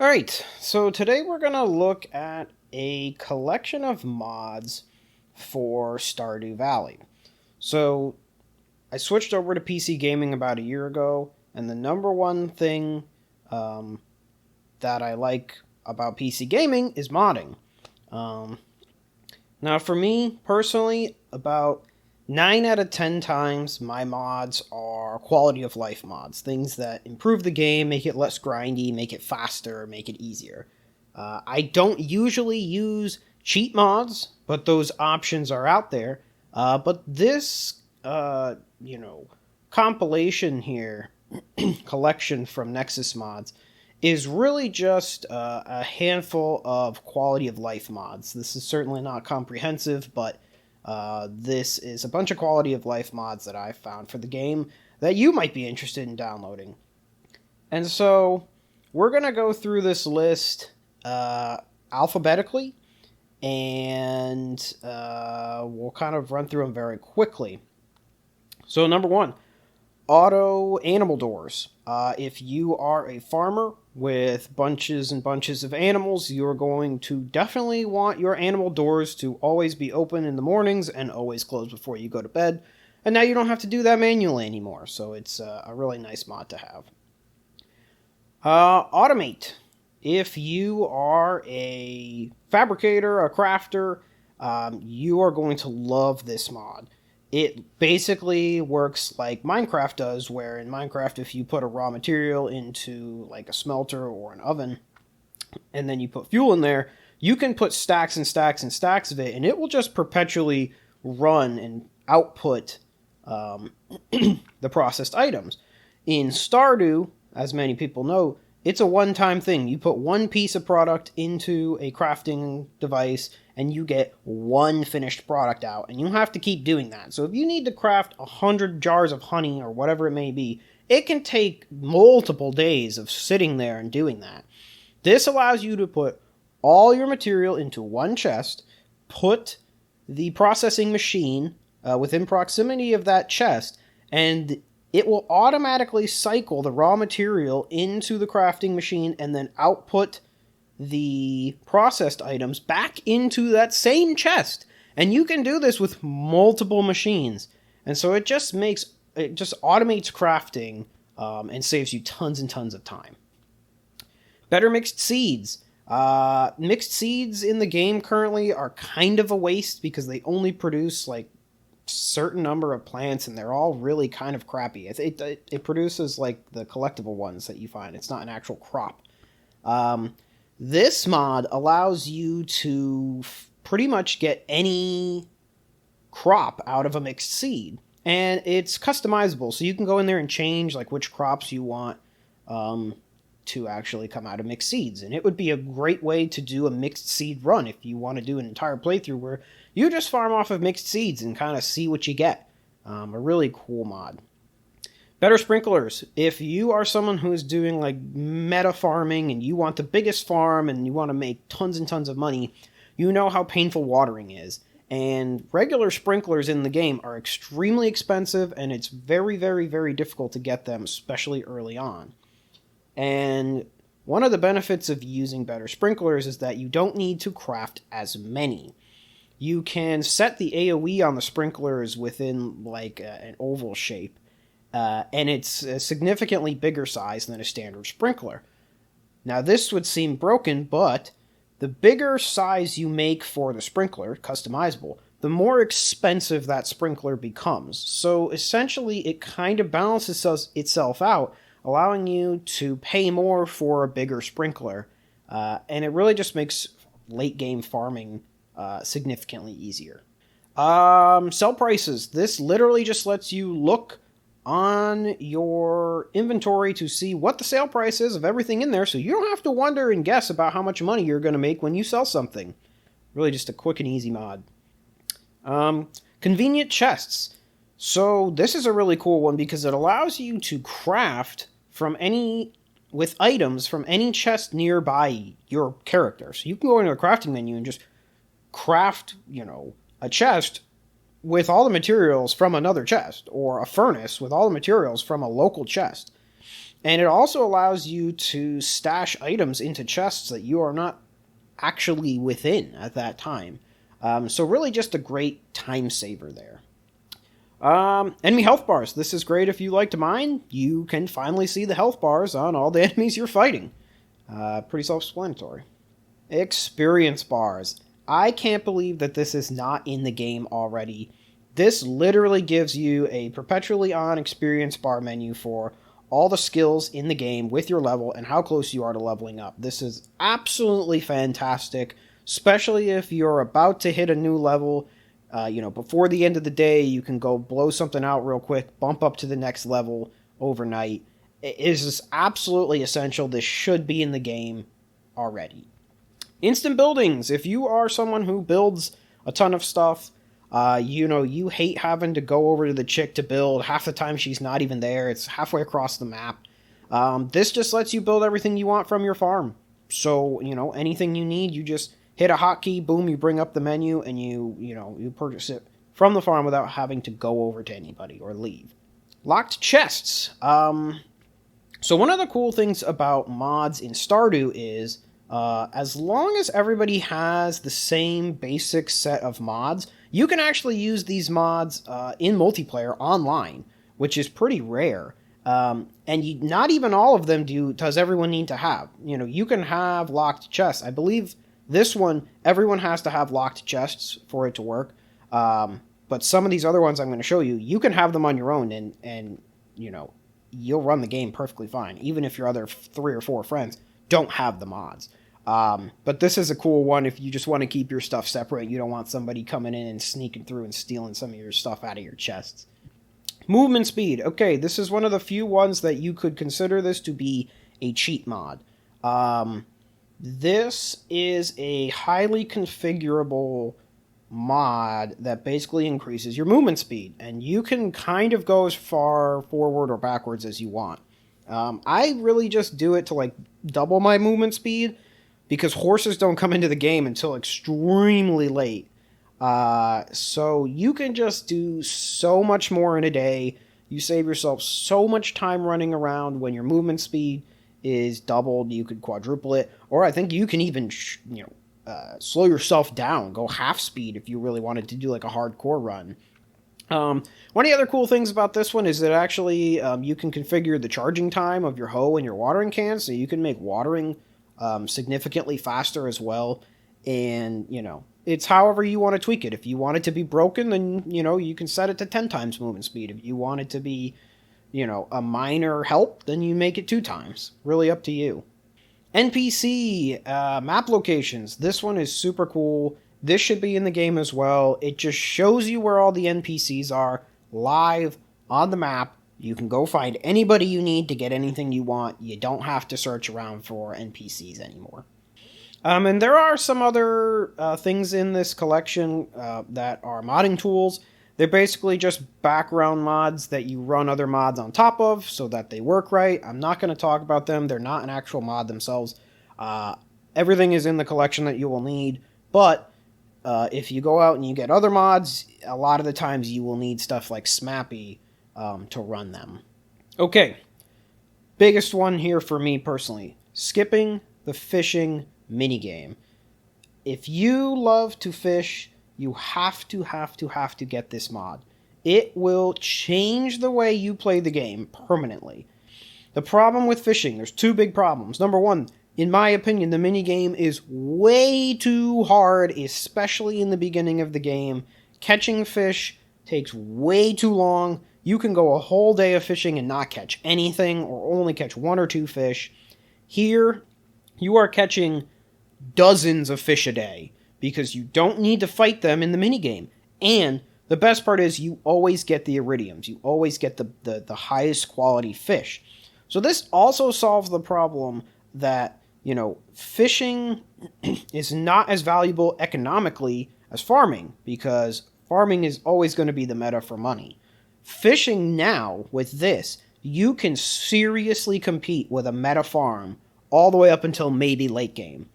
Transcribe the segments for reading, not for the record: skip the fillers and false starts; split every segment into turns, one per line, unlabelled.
Alright, so today we're going to look at a collection of mods for Stardew Valley. So, I switched over to PC gaming about a year ago, and the number one thing that I like about PC gaming is modding. Now, for me, personally, about 9 out of 10 times my mods are quality of life mods. Things that improve the game, make it less grindy, make it faster, make it easier. I don't usually use cheat mods, but those options are out there. But this, compilation here, collection from Nexus Mods, is really just a handful of quality of life mods. This is certainly not comprehensive, but this is a bunch of quality of life mods that I've found for the game that you might be interested in downloading. And so we're going to go through this list alphabetically, and we'll kind of run through them very quickly. So number 1, auto animal doors. If you are a farmer with bunches and bunches of animals, you're going to definitely want your animal doors to always be open in the mornings and always close before you go to bed. And now you don't have to do that manually anymore, so it's a really nice mod to have. Automate. If you are a fabricator, a crafter, you are going to love this mod. It basically works like Minecraft does, where in Minecraft, if you put a raw material into like a smelter or an oven, and then you put fuel in there, you can put stacks and stacks and stacks of it, and it will just perpetually run and output the processed items. In Stardew, as many people know, it's a one-time thing. You put one piece of product into a crafting device, and you get one finished product out, and you have to keep doing that. So if you need to craft 100 jars of honey or whatever it may be, it can take multiple days of sitting there and doing that. This allows you to put all your material into one chest, put the processing machine within proximity of that chest, and it will automatically cycle the raw material into the crafting machine and then output the processed items back into that same chest. And you can do this with multiple machines. And so it just automates crafting and saves you tons and tons of time. Better mixed seeds. Mixed seeds in the game currently are kind of a waste because they only produce like certain number of plants, and they're all really kind of crappy. It produces like the collectible ones that you find. It's not an actual crop. This mod allows you to pretty much get any crop out of a mixed seed, and it's customizable, so you can go in there and change like which crops you want to actually come out of mixed seeds. And it would be a great way to do a mixed seed run if you want to do an entire playthrough where you just farm off of mixed seeds and kind of see what you get. A really cool mod. Better sprinklers. If you are someone who is doing like meta farming and you want the biggest farm and you want to make tons and tons of money, you know how painful watering is. And regular sprinklers in the game are extremely expensive, and it's very, very, very difficult to get them, especially early on. And one of the benefits of using better sprinklers is that you don't need to craft as many. You can set the AoE on the sprinklers within like an oval shape, and it's a significantly bigger size than a standard sprinkler. Now this would seem broken, but the bigger size you make for the sprinkler, customizable, the more expensive that sprinkler becomes. So essentially it kind of balances itself out, allowing you to pay more for a bigger sprinkler, and it really just makes late game farming significantly easier. Sell prices. This literally just lets you look on your inventory to see what the sale price is of everything in there, so you don't have to wonder and guess about how much money you're going to make when you sell something. Really just a quick and easy mod. Convenient chests. So this is a really cool one because it allows you to craft with items from any chest nearby your character. So you can go into a crafting menu and just craft, a chest with all the materials from another chest, or a furnace with all the materials from a local chest. And it also allows you to stash items into chests that you are not actually within at that time. So really just a great time saver there. Enemy health bars. This is great if you like to mine. You can finally see the health bars on all the enemies you're fighting. Pretty self-explanatory. Experience bars. I can't believe that this is not in the game already. This literally gives you a perpetually on experience bar menu for all the skills in the game with your level and how close you are to leveling up. This is absolutely fantastic, especially if you're about to hit a new level. Before the end of the day, you can go blow something out real quick, bump up to the next level overnight. It is absolutely essential. This should be in the game already. Instant buildings. If you are someone who builds a ton of stuff, you hate having to go over to the chick to build. Half the time she's not even there. It's halfway across the map. This just lets you build everything you want from your farm. So, anything you need, you just hit a hotkey, boom, you bring up the menu, and you purchase it from the farm without having to go over to anybody or leave. Locked chests. So one of the cool things about mods in Stardew is, as long as everybody has the same basic set of mods, you can actually use these mods in multiplayer online, which is pretty rare. Not even all of them does everyone need to have. You can have locked chests. I believe this one, everyone has to have locked chests for it to work. But some of these other ones I'm going to show you, you can have them on your own and you'll run the game perfectly fine, even if your other 3 or 4 friends don't have the mods. But this is a cool one if you just want to keep your stuff separate. You don't want somebody coming in and sneaking through and stealing some of your stuff out of your chests. Movement speed. Okay, this is one of the few ones that you could consider this to be a cheat mod. This is a highly configurable mod that basically increases your movement speed, and you can kind of go as far forward or backwards as you want. I really just do it to double my movement speed because horses don't come into the game until extremely late. So you can just do so much more in a day. You save yourself so much time running around. When your movement speed is doubled, you could quadruple it, or I think you can even slow yourself down, go half speed if you really wanted to do a hardcore run. One of the other cool things about this one is that actually you can configure the charging time of your hoe and your watering can, so you can make watering significantly faster as well. And it's however you want to tweak it. If you want it to be broken, then you can set it to 10 times movement speed. If you want it to be a minor help, then you make it 2 times. Really up to you. NPC map locations. This one is super cool. This should be in the game as well. It just shows you where all the NPCs are live on the map. You can go find anybody you need to get anything you want. You don't have to search around for NPCs anymore. And there are some other things in this collection that are modding tools. They're basically just background mods that you run other mods on top of so that they work right. I'm not going to talk about them. They're not an actual mod themselves. Everything is in the collection that you will need, but if you go out and you get other mods, a lot of the times you will need stuff like Smappy to run them. Okay, biggest one here for me personally, skipping the fishing minigame. If you love to fish, you have to get this mod. It will change the way you play the game permanently. The problem with fishing, there's 2 big problems. Number 1, in my opinion, the minigame is way too hard, especially in the beginning of the game. Catching fish takes way too long. You can go a whole day of fishing and not catch anything, or only catch 1 or 2 fish. Here, you are catching dozens of fish a day, because you don't need to fight them in the minigame. And the best part is you always get the iridiums. You always get the highest quality fish. So this also solves the problem that, fishing is not as valuable economically as farming, because farming is always going to be the meta for money. Fishing now, with this, you can seriously compete with a meta farm all the way up until maybe late game.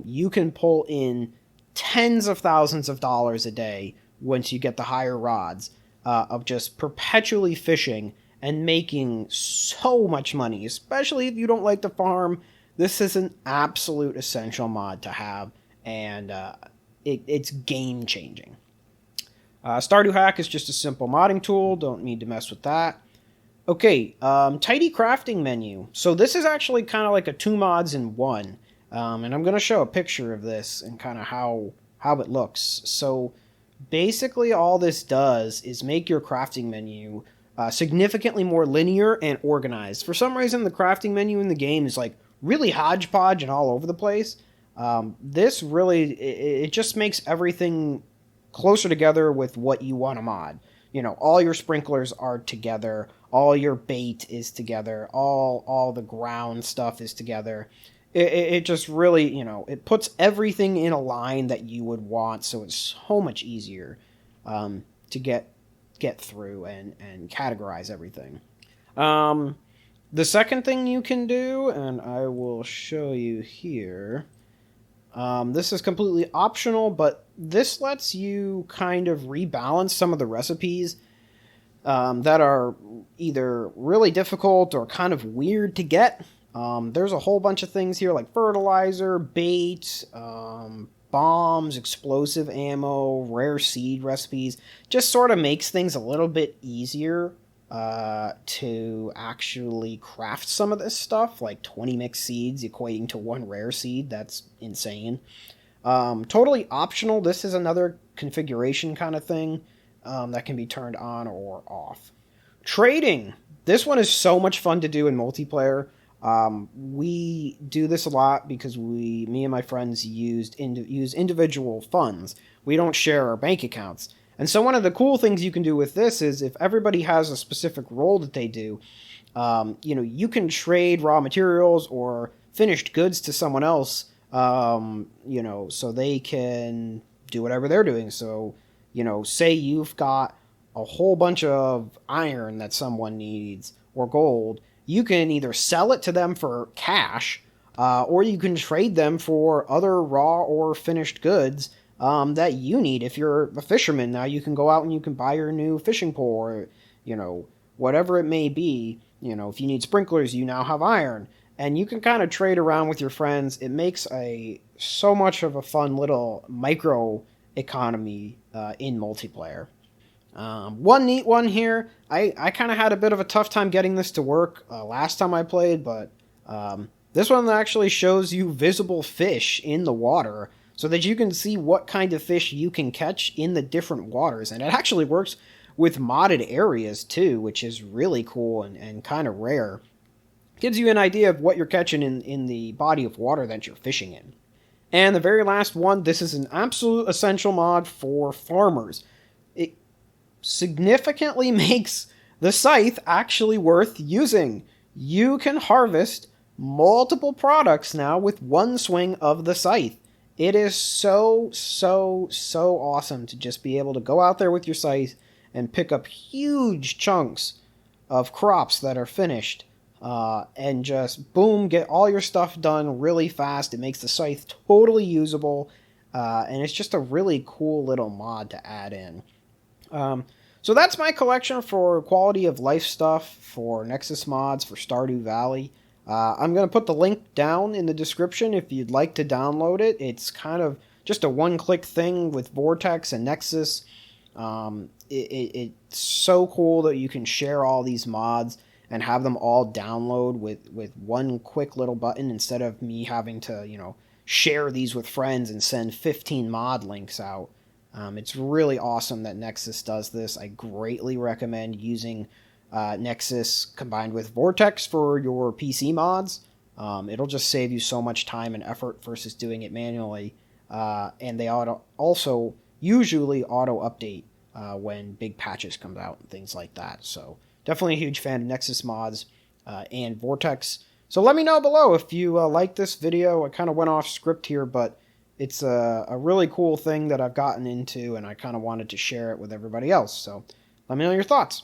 You can pull in tens of thousands of dollars a day once you get the higher rods of just perpetually fishing and making so much money, especially if you don't like to farm. This is an absolute essential mod to have, and it's game changing. Stardew Hack is just a simple modding tool, don't need to mess with that. Okay, tidy crafting menu. So this is actually kind of like a 2 mods in 1, and I'm going to show a picture of this and kind of how it looks. So basically all this does is make your crafting menu significantly more linear and organized. For some reason, the crafting menu in the game is like really hodgepodge and all over the place. This really, it just makes everything closer together with what you want to mod. You know, all your sprinklers are together, all your bait is together, all the ground stuff is together. It just really, you know, it puts everything in a line that you would want, so it's so much easier to get through and categorize everything. The second thing you can do, and I will show you here, this is completely optional, but this lets you kind of rebalance some of the recipes that are either really difficult or kind of weird to get. There's a whole bunch of things here like fertilizer, bait, bombs, explosive ammo, rare seed recipes. Just sort of makes things a little bit easier to actually craft some of this stuff, like 20 mixed seeds equating to 1 rare seed. That's insane. Totally optional. This is another configuration kind of thing that can be turned on or off. Trading. This one is so much fun to do in multiplayer. We do this a lot because me and my friends use individual funds. We don't share our bank accounts. And so one of the cool things you can do with this is if everybody has a specific role that they do, you know, you can trade raw materials or finished goods to someone else, you know, so they can do whatever they're doing. So, you know, say you've got a whole bunch of iron that someone needs or gold, you can either sell it to them for cash, or you can trade them for other raw or finished goods that you need. If you're a fisherman, now you can go out and you can buy your new fishing pole, or, you know, whatever it may be. You know, if you need sprinklers, you now have iron. And you can kind of trade around with your friends. It makes so much of a fun little micro economy in multiplayer. One neat one here, I kind of had a bit of a tough time getting this to work last time I played, but this one actually shows you visible fish in the water so that you can see what kind of fish you can catch in the different waters. And it actually works with modded areas too, which is really cool and kind of rare. Gives you an idea of what you're catching in the body of water that you're fishing in. And the very last one, this is an absolute essential mod for farmers. It significantly makes the scythe actually worth using. You can harvest multiple products now with one swing of the scythe. It is so awesome to just be able to go out there with your scythe and pick up huge chunks of crops that are finished, and just boom, get all your stuff done really fast. It makes the scythe totally usable, and it's just a really cool little mod to add in. So that's my collection for quality of life stuff for Nexus mods for Stardew Valley. I'm going to put the link down in the description if you'd like to download it. It's kind of just a one-click thing with Vortex and Nexus. It's so cool that you can share all these mods and have them all download with one quick little button instead of me having to, you know, share these with friends and send 15 mod links out. It's really awesome that Nexus does this. I greatly recommend using Nexus combined with Vortex for your PC mods. It'll just save you so much time and effort versus doing it manually. And they also usually auto-update when big patches come out and things like that. So definitely a huge fan of Nexus mods and Vortex. So let me know below if you like this video. I kind of went off script here, but it's a really cool thing that I've gotten into, and I kind of wanted to share it with everybody else. So let me know your thoughts.